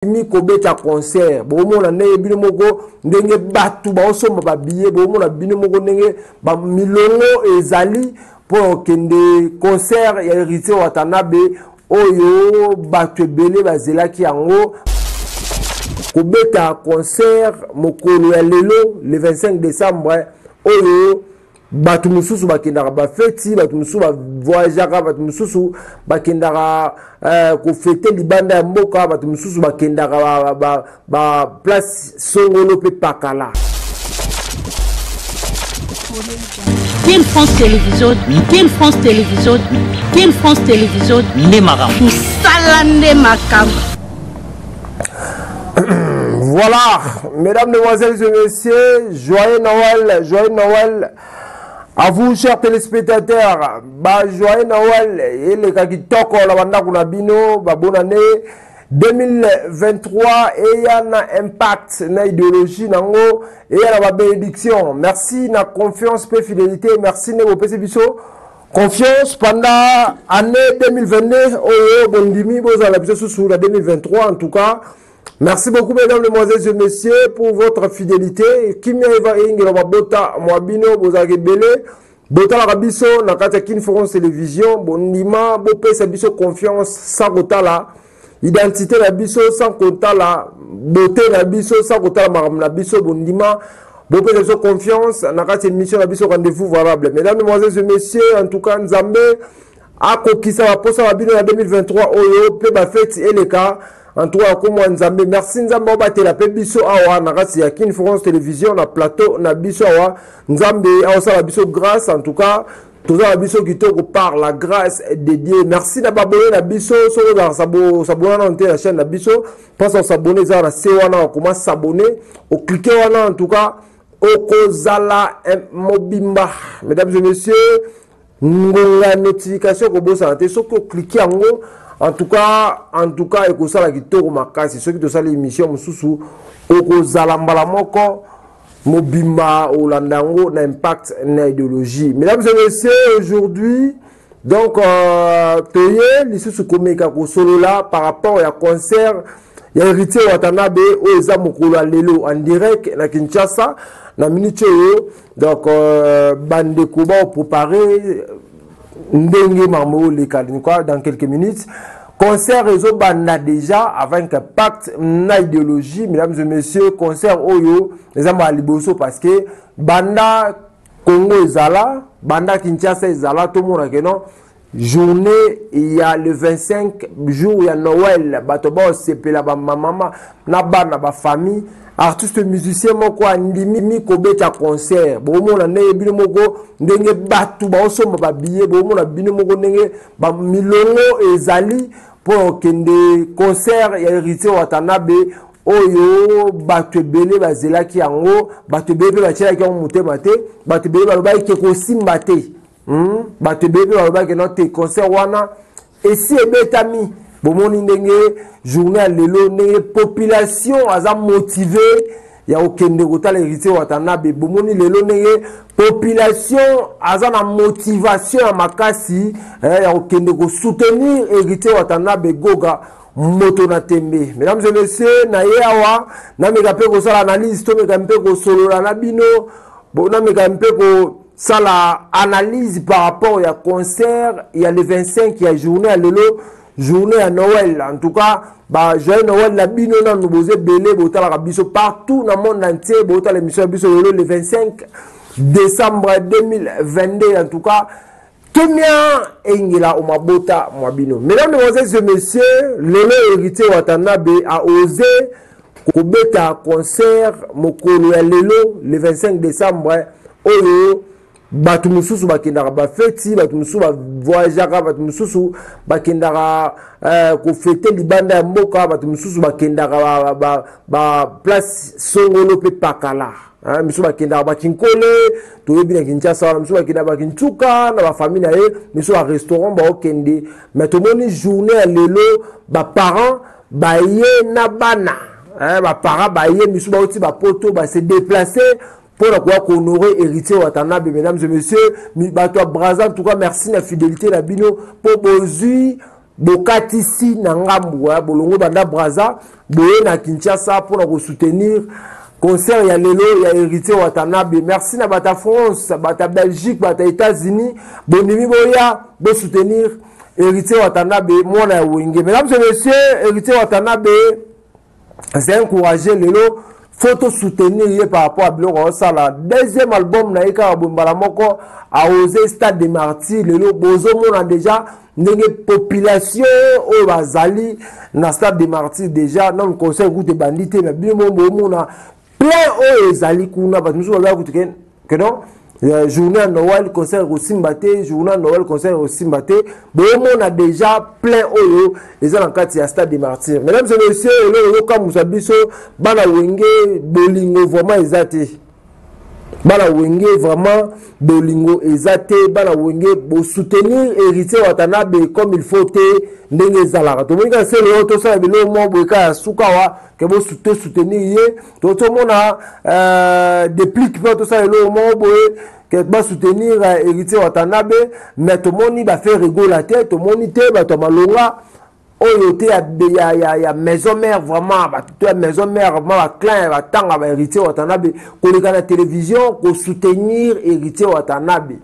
mi kobeta concert bo mona ndenge bino moko ndenge batu ba osoma ba billet bo mona bino moko ndenge ba milongo ezali pour kende concert ya Héritier Watanabe oyo batu ebele bazelaki yango kobeta concert mokolo ya lelo le 25 décembre oyo batu mususu bakendaka ba feti batu mususu ba voyageaka batu mususu bakendaka ko fete libanda ya mboka batu mususu bakendaka ba place songolo pe pakala. Ken France Télévision, Ken France Télévision, Ken France Télévision, Nemara. Salande Makam. Voilà, mesdames, mesdemoiselles et messieurs, joyeux Noël. À vous, chers téléspectateurs, joyeux Noël et les kakitoko la banda kuna bino, bonne année 2023 et il y a un impact na idéologie nango et il y a la bénédiction. Merci na confiance et fidélité, merci na vos biso confiance pendant année 2022 oh bondimi boza la biso sous la 2023 en tout cas. Merci beaucoup mesdames, mesdemoiselles et messieurs pour votre fidélité. Kimi eva ingela babota mwabino bozake belé bota la biso na kata Kin France Télévision bondima bo pesa biso confiance sans kotala identité la biso sans kotala beauté la biso sans kotala maram la biso bondima bo pesa biso confiance na kata émission la biso rendez-vous valable. Mesdames, mesdemoiselles et messieurs, en tout cas Nzambe akokisa ba posa ba bino na 2023 oyo pe ba fête eleka. En tout cas, comme Nzambe, merci Nzambe obate la biso awa na kasi ya Kin France Télévision na plateau na biso awa Nzambe awa la biso grâce en tout cas tous la biso kitoko par la grâce de Dieu. Merci na babone na biso so za s'abonner na la chaîne na biso pense à s'abonner za na se wana comment s'abonner au cliquer wana en tout cas okozala mobimba. Mesdames et messieurs, la notification ko bosa te so ko cliquer yango. En tout cas, et que ça la kitoko makasi, ceux qui te salent l'émission mususu, oko zalambala moko, mobimba ou landango na impact na idéologie. Mesdames et messieurs, aujourd'hui, donc toye lisusu komeka ko solo là par rapport à concert ya Héritier Watanabe o eza mokolo lelo en direct na Kinshasa na minute yo donc bande ko ba préparer ndenge marmo les quoi dans quelques minutes concert réseau banda déjà avec un pacte na idéologie. Mesdames et messieurs, concert oyo les amba liboso parce que banda Congo ezala banda Kinshasa ezala tout le monde que non journée il y a le 25 jour il y a Noël bato ba sepela ba mama na bana ba famille artiste musicien moko andimi mi kobeta concert bo mona ndenge bino moko ndenge batu ba osoma ba billet bo mona bino moko ndenge ba milongo ezali pour kende concert ya Héritier Watanabe oyo batu ebele bazelaki yango batu ebele batielaki yango motema te batu ebele balobaki ke kosimba te batu ebele balobaki no te concert wana esi ebetami bomoni ndenge journée lelo ndenge population aza motivée ya okende kotala Héritier Watanabe bomoni lelo ndenge population aza na motivation ya makasi ya okende ko soutenir Héritier Watanabe goga moto na tembe. Mesdames et messieurs, na yawa na meka pe ko sala analyse to meka mpe ko solola na bino na meka mpe ko sala analyse par rapport ya concert ya le 25 ya journée lelo journée à Noël. En tout cas, joyeux Noël la bino na nous bozé belé bota la biso partout dans le monde entier bota l'émission biso le 25 décembre 2022 en tout cas Kenya engela o mabota mwabino. Mesdames, mesdemoiselles et messieurs, lelo Héritier Watanabe a osé kobeta concert mokolo ya lelo le 25 décembre oyo batu mususu bakendaka ba feti batu mususu ba voyageaka batu mususu bakendaka ko fete libanda ya mboka batu mususu bakendaka ba place songolo pe pakala mususu bakendaka ba Kinkole toyebi na Kinshasa mususu bakendaka ba Kintuka na ba famille na ye mususu ba restaurant ba okende mais tomoni journée ya lelo ba parents ba ye na bana ba parents ba ye mususu ba oti ba poto ba se déplacer pour honorer Héritier Watanabe. Mesdames et messieurs, bato Braza en tout cas merci la fidélité la bino pour bozui bokatisi na ngambu bolongo banda Braza boye na Kinshasa pour nous soutenir concert ya lelo ya Héritier Watanabe. Merci na bata France, bata Belgique, bata États-Unis, bonimi boya bo soutenir Héritier Watanabe mwana ya wenge. Mesdames et messieurs, Héritier Watanabe c'est encouragé lelo faut soutenir par rapport à Biloko Sala. Deuxième album na ika bombala moko a osé Stade des Martyrs lelo bozo mona déjà ndenge population o bazali na Stade des Martyrs déjà non conseil goûte bandité mais bien mona plein o ezali kuna parce que nous va goûter que non journée Noël concert au Simbaté journée Noël concert au Simbaté bon on a déjà plein oyo les en quatre il y a Stade des Martyrs. Mesdames et messieurs le comme vous savez bana wenge bolingo vraiment ezate bana wenge vraiment bolingo ezate bana wenge bo soutenir Héritier Watanabe comme il faut te ndenge zalaka to monga c'est le auto ça belo mo boka sukawa que bo soutenir yé to mona déplique tout ça le mo boye que ba soutenir Héritier Watanabe mais to moni ba faire rigoler la tête to moni te ba to malonga oyote ya maison mère vraiment ba maison mère vraiment clan ba tanga ba Héritier Watanabe ko la télévision ko soutenir Héritier Watanabe.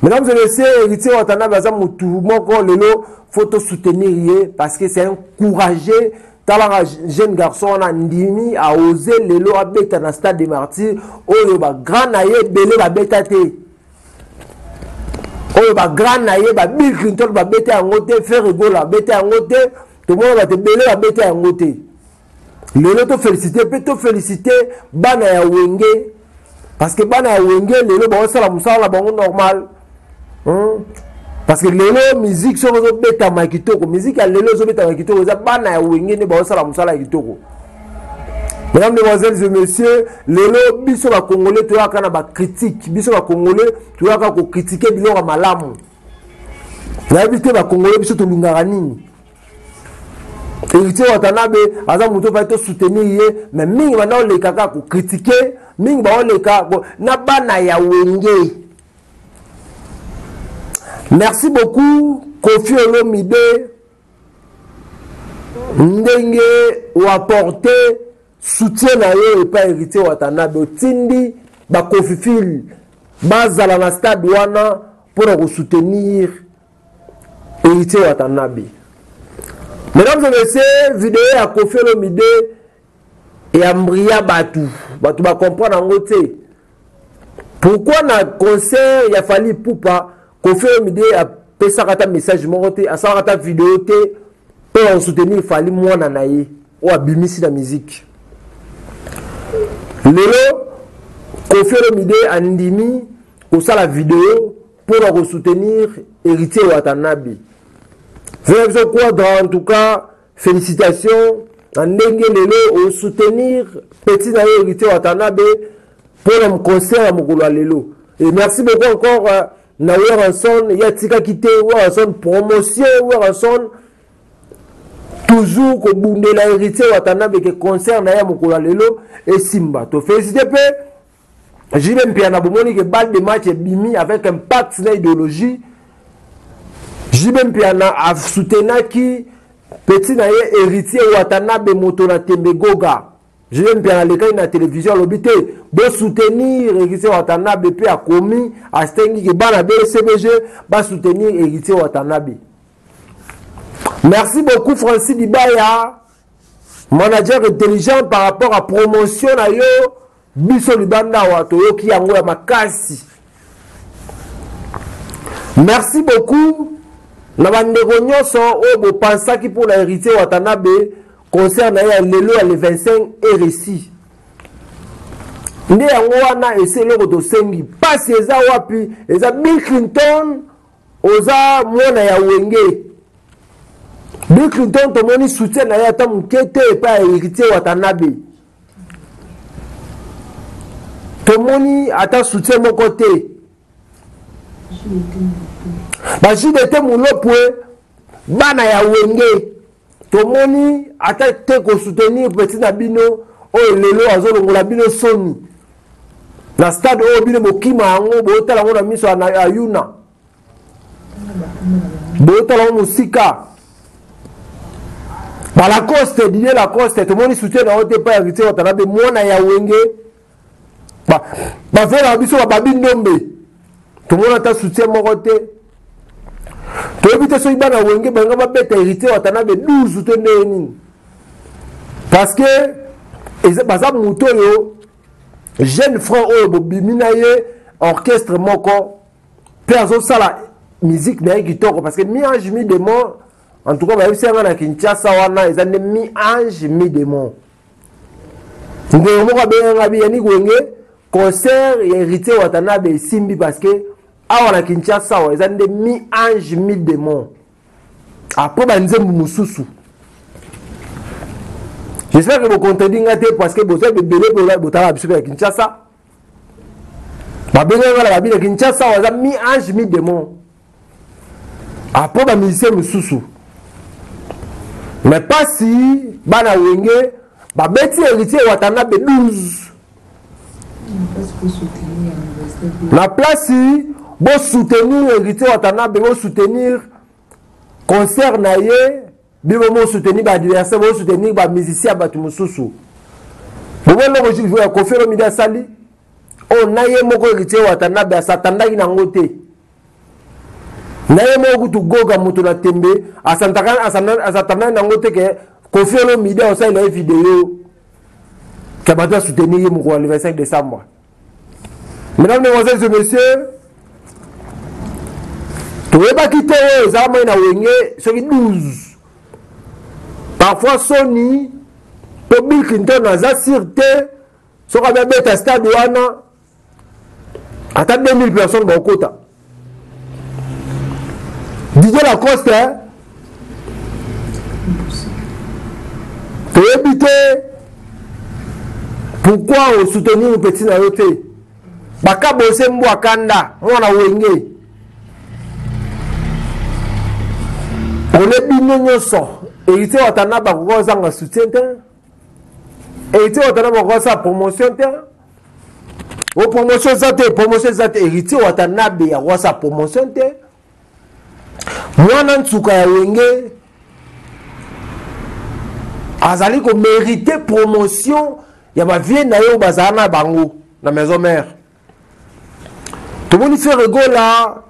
Mesdames et messieurs, Héritier Watanabe aza mutu moko lelo faut soutenir parce que c'est encouragé talanga jeune garçon na ndimi a osé lelo abeta na Stade des Martyrs oyo ba grand naye belé ba beta te oyo ba grand naye ba Bill Clinton ba beta ngote faire rigola beta ngote tout le monde va te belé ba beta ngote lelo to féliciter bana ya wenge parce que bana ya wenge lelo ba osala musala bango normal parce que lelo musique so zo beta makitoko musique ya lelo zo beta makitoko za bana ya wenge ne ba osala musala ya kitoko. Mesdames, mesdemoiselles et messieurs, lelo biso ba congolais to yaka na ba critique biso ba congolais to yaka ko critiquer biloko malamu na bité ba congolais biso to lingaka nini Héritier Watanabe aza muto fa to soutenir ye mais mingi bana le kaka ko critiquer mingi ba le kaka na bana ya wenge. Merci beaucoup Kofi Olomide ndenge ou apporter soutien na yo et pas Héritier Watanabe tindi ba Kofi Fil bazala na stade wana pour soutenir Héritier Watanabe. Mesdames et messieurs, vidéo à Kofi Olomide et Ambria Batu va comprendre en côté pourquoi na concert il a fallu poupa Kofi Olomide a pesa kata message monté a sa kata vidéo te pour soutenir fali mwana naye ou abimisi la musique lelo Kofi Olomide andimi ko sa la vidéo pour soutenir Héritier Watanabe. En tout cas, félicitations à Ndenge Lelo au soutenir petit Héritier Watanabe pour le concert à Mokolo Lelo. Et merci beaucoup encore na Weranson, Yatika Kite, Weranson promotion, Weranson toujours que Bunde la Héritier Watanabe que concert na Mokolo Lelo et Simba. To féliciter peu. J'ai même bien abonné que balle de match est bimi avec un pacte d'idéologie. Jibem Piana a soutenu qui petit naïe Héritier Watanabe moto na Tembegoga. Jibem Piana le cas na télévision l'obité de soutenir Héritier Watanabe puis a commis à stengi que bana BCBG va soutenir Héritier Watanabe. Merci beaucoup Francis Dibaya, manager intelligent par rapport à promotion na yo biso libanda watoyo ki yango ya makasi. Merci beaucoup. Na bandeko nyonso o bo pensa ki pour la Héritier Watanabe concerne ya lelo ya le 25 RSI. Nde yango wana eselo ko to sengi pasi eza wapi eza Bill Clinton oza mwana ya wenge. Bill Clinton to moni soutien na ya ta mukete pa Héritier Watanabe. To moni ata soutien mon côté. Baji de mulopwe bana ya wenge tomoni ata te ko soutenir petit na bino o lelo azolongola bino soni na stade o bino bokima yango botala ngo na miso na ayuna Botala musika. Ba Lacoste, Didier Lacoste, tout le monde soutient dans votre pas héritier Watanabe, mona ya wenge. Ba fait la biso ba bindombe. Tout le monde a soutien mon côté. To ebite so ibana wenge banga ba beta héritier Watanabe 12 soutenir ni. Parce que baza muto yo jeune frère oyo bobimina ye orchestre moko perso sala musique na kitoko parce que mi-ange mi-démon en tout cas ba yebisanga na Kinshasa wana eza ne mi-ange mi-démon ngwe moko benga bi yani wenge concert ya héritier Watanabe simbi parce que awa na Kinshasa wa eza ne mi-ange mi-démon après ba nzembu mususu. J'espère que vous comprenez parce que vous avez belé pour la bouteille à Kinshasa. Ma belle la ville de Kinshasa, on a mis ange, mis démon. Après, ma musicien me sous. Mais pas si, bana wenge, ma bêtise héritier Watanabe 12. La place si, vous soutenir héritier Watanabe, vous soutenir concert naïe. Bibo mo soutenir ba adversaire, mo soutenir ba musicien ba tumususu. Bobo lo ko jouer ko fero media sali. O naye moko héritier Watanabe asatandaki na ngote. Naye moko kutugoga mutu na tembe asatandaki na ngote ke ko fero media osai la vidéo. Ka ba soutenir mo le 25 décembre. Mesdames, Mesdemoiselles et Messieurs, tu veux pas quitter ça moi na wenge ce qui 12. Parfois, Sony, Bill Clinton a sûreté, ce qu'on a mis à stade wana, à 2000 personnes dans le quota. Didier Lacoste, tu veux éviter pourquoi on soutenir un petit naïveté. Baka bosse Mwakanda, on a wenge. On est bien son. Héritier Watanabe a un soutien. Héritier Watanabe a une promotion. Au promotion zate, héritier Watanabe a sa promotion. Moi, Nantsuka ya wenge, azali ko mériter promotion. Ya ma vie na yo bazana bango na maison mère. Tout le monde fait rigolo là.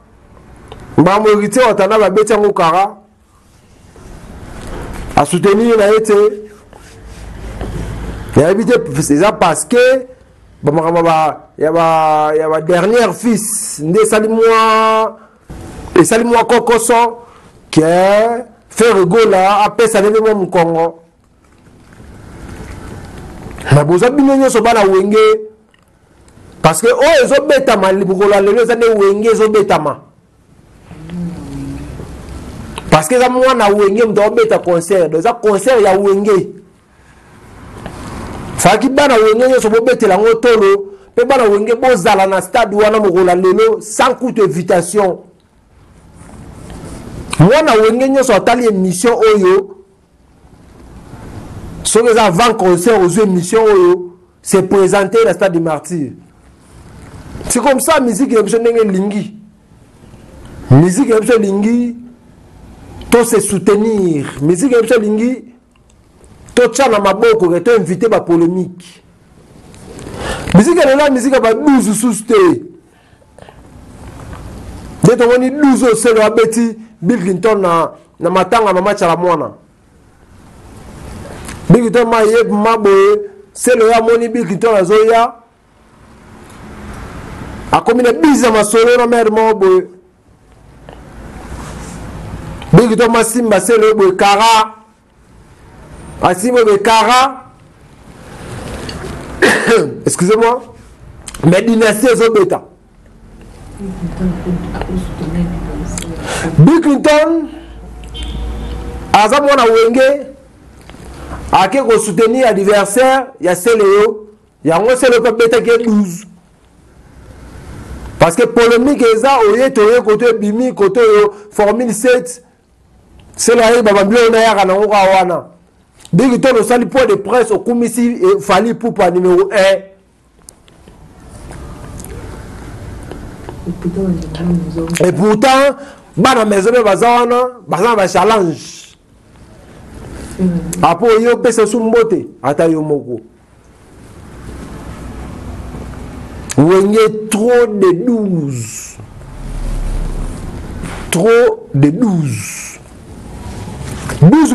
Ma héritier Watanabe a bêté en kara. À soutenir la été. Et à éviter, c'est ça parce que il y a ma dernière fils, et Salimoa Kokoso, qui a fait rigolo là, après ça n'est mon Congo. Ma bosa binonyo so bana wenge parce que oh ils ont betama libukola les années wenge ils ont betama. Parce que ça moi na wenge mdo beta concert donc ça concert ya wenge faki bana wenge so bo betela ngotolo pe bana wenge bozala na stade wana mokola lelo sans coût d'invitation moi na wenge nyo so atali émission oyo so que avant concert aux émissions oyo c'est présenté la stade des martyrs c'est comme ça musique ya biso ndenge lingi musique ya biso lingi to se soutenir musique ya biso lingi to tchana maboko ke to inviter ba polémique musique ya la musique ba 12 sous-té de to woni 12 selo abeti Bill Clinton na matanga mama cha la mwana Bill Clinton ma yeb maboye selo ya moni Bill Clinton azoya akomina biza masolo na mer moboye Bill Clinton ma simba selo boye kara asimo be kara excusez-moi mais dynastie zobeta Bill Clinton aza mwana wenge ake ko soutenir adversaire ya Seleo yango Seleo ko beta ke 12 parce que polémique eza oye toye côté bimi côté formule 7 Seleo baba mbio na yaka na ngoka wana Bill Clinton osali point de presse au komisi fali poupa numéro 1 et pourtant bana maison bazawana bazana ba challenge apo yo pesa sumbote ata yo moko wenge trop de 12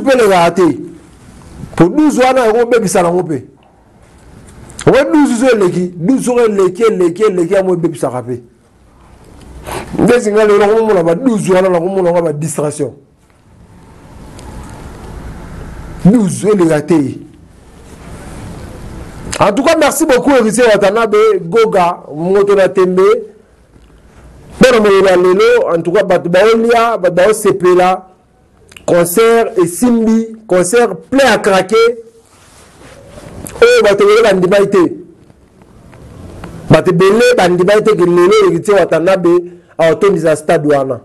peut le rater pour 12 wana ko bebisa na ngope ouais 12 zo leki 12 zo leki amo bebisa rapé ndezinga le ko mo na ba 12 wana na ko mo na ba distraction 12 le rater. En tout cas, merci beaucoup, Héritier Watanabe, Goga, Motona Tembe. En tout cas, Batbaolia, Batbao Sepela, concert et Simbi, concert plein à craquer. Oh, Batbele Bandibaïté. Batbele Bandibaïté, que le Héritier Watanabe a autorisé à stade Douana.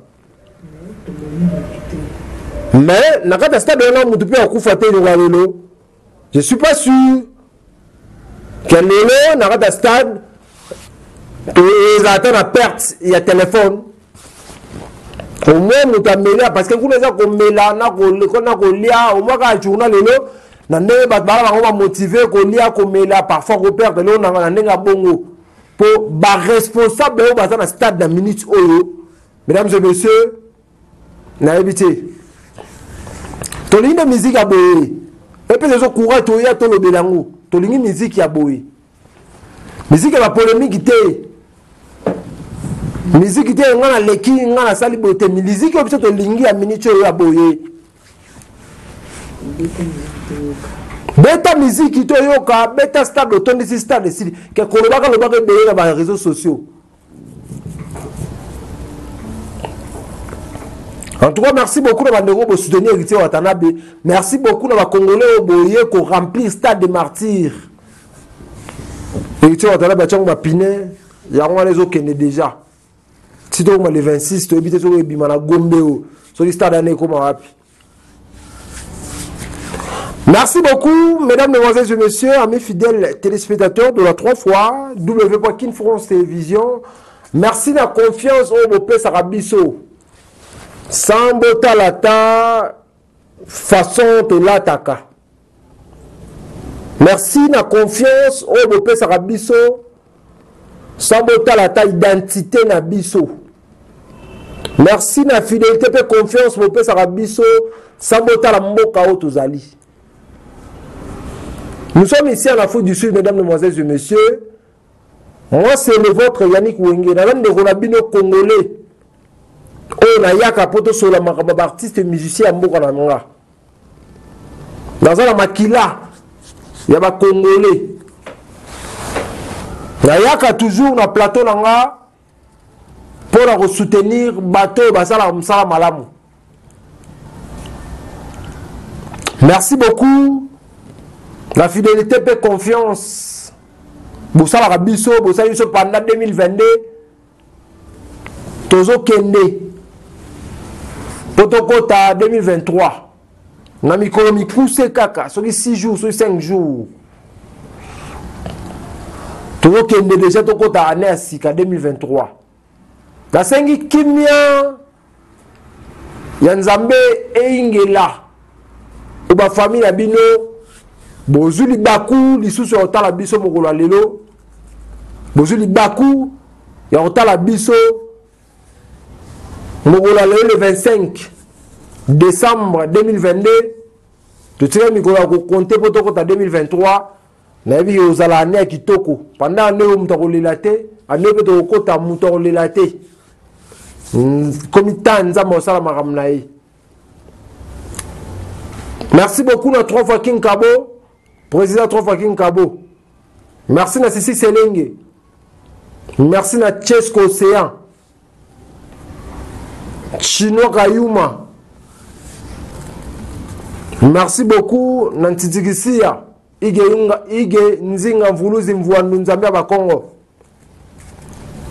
Mais, Nakata stade Douana, Moutoupi a Koufate, je ne suis pas sûr. Quel est le stade ils attendent la perte, il y a téléphone. Au moins, nous t'amenons parce que nous avons au moins quand journal on motivé parfois on perd pour responsable dans le stade de minute. Mesdames et messieurs, n'a évité. Ton ligne de musique a boé. Et puis les autres courants, tu as tout le bélango. Tu as une musique qui a boé. Musique qui a polémique. Musique qui a une leki, une sali beauté. Musique qui a une lingi à minute a boé. Beta musique qui a yoka, beta stade, autant de stade de style. Que kolobaka lobaka béé dans les réseaux sociaux. En tout cas, merci beaucoup de soutenir Héritier Watanabe. Merci beaucoup de Congolais pour remplir le stade des martyrs. Héritier Watanabe a piné, il y a les autres qui sont déjà. Si tu as les 26, tu as habité sur le Bimana Gombe, sur le stade d'année comme Rapi. Merci beaucoup, mesdames, mesdemoiselles et messieurs, amis fidèles téléspectateurs de la 3 fois, W.Kin France Télévision. Merci de la confiance au Bopé Sarabiso. Sambo talata façon de l'attaquer. Merci na confiance au Bopé Sarabiso. Sambo talata identité na biso. Merci na fidélité et confiance au Bopé Sarabiso. Sambo tala mboka otozali. Nous sommes ici à la Foule du Sud, mesdames, mesdemoiselles et messieurs. Moi, c'est le vôtre Yannick Wenge. Dans le Ronabino congolais. Oh, na yaka poto sola makaba artiste musicien mboka na nga. Dans la makila ya ba congolais. Na yaka toujours na plateau na nga pour soutenir bateau basala msala malamu. Merci beaucoup. La fidélité et confiance. Bosala rabiso, bosala biso pendant 2022. Tozo kende. Potokota 2023. Namikolo mikuse kaka, sur 6 jours, sur 5 jours. Tozo kende déjà tokota année asika 2023. La sengi kimia yanzambe eingela. Oba famille na bino bozuli baku lisusu ya otala biso mokolo lelo. Bozuli baku ya otala biso le 25 décembre 2022, tu tires Mikola compter pour ton 2023, nabi ozala année kitoko. Pendant année où mutakolelate, année où tu kota mutakolelate. Comité nzamba osala makamnae. Merci beaucoup na 3 fois King Kabo, président 3 fois King Kabo. Merci na Sisi Selenge. Merci na Chesco Océan. Chinois Kayuma. Merci beaucoup Nantidikisia. Ige Nzinga Mvuluzi Mvuandu Nzambia Bakongo.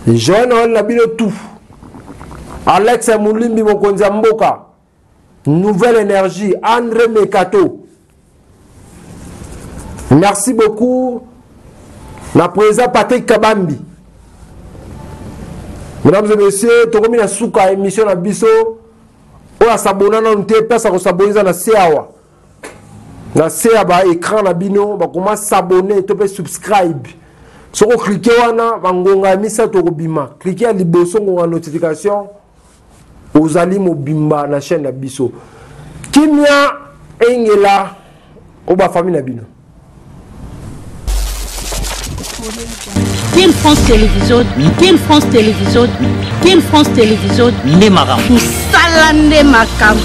Joël Nabilo tout. Alex Moulimbi Mokonza Mboka. Nouvelle énergie. André Mekato. Merci beaucoup. La présidente Patrick Kabambi. Mesdames et messieurs, tu as souka émission na biso. On a s'abonné na nte pesa ko s'abonner na seawa. Na sea ba écran na bino ba comment s'abonner to pe subscribe. So ko cliquer wana bangonga misa to ko bima. Cliquer liboso ngo notification. Ozali mobimba na chaîne na biso. Kimia engela oba famille na bino. Ken France Télévision, Ken France Télévision, Ken France Télévision, Nemaram. Salande Makam.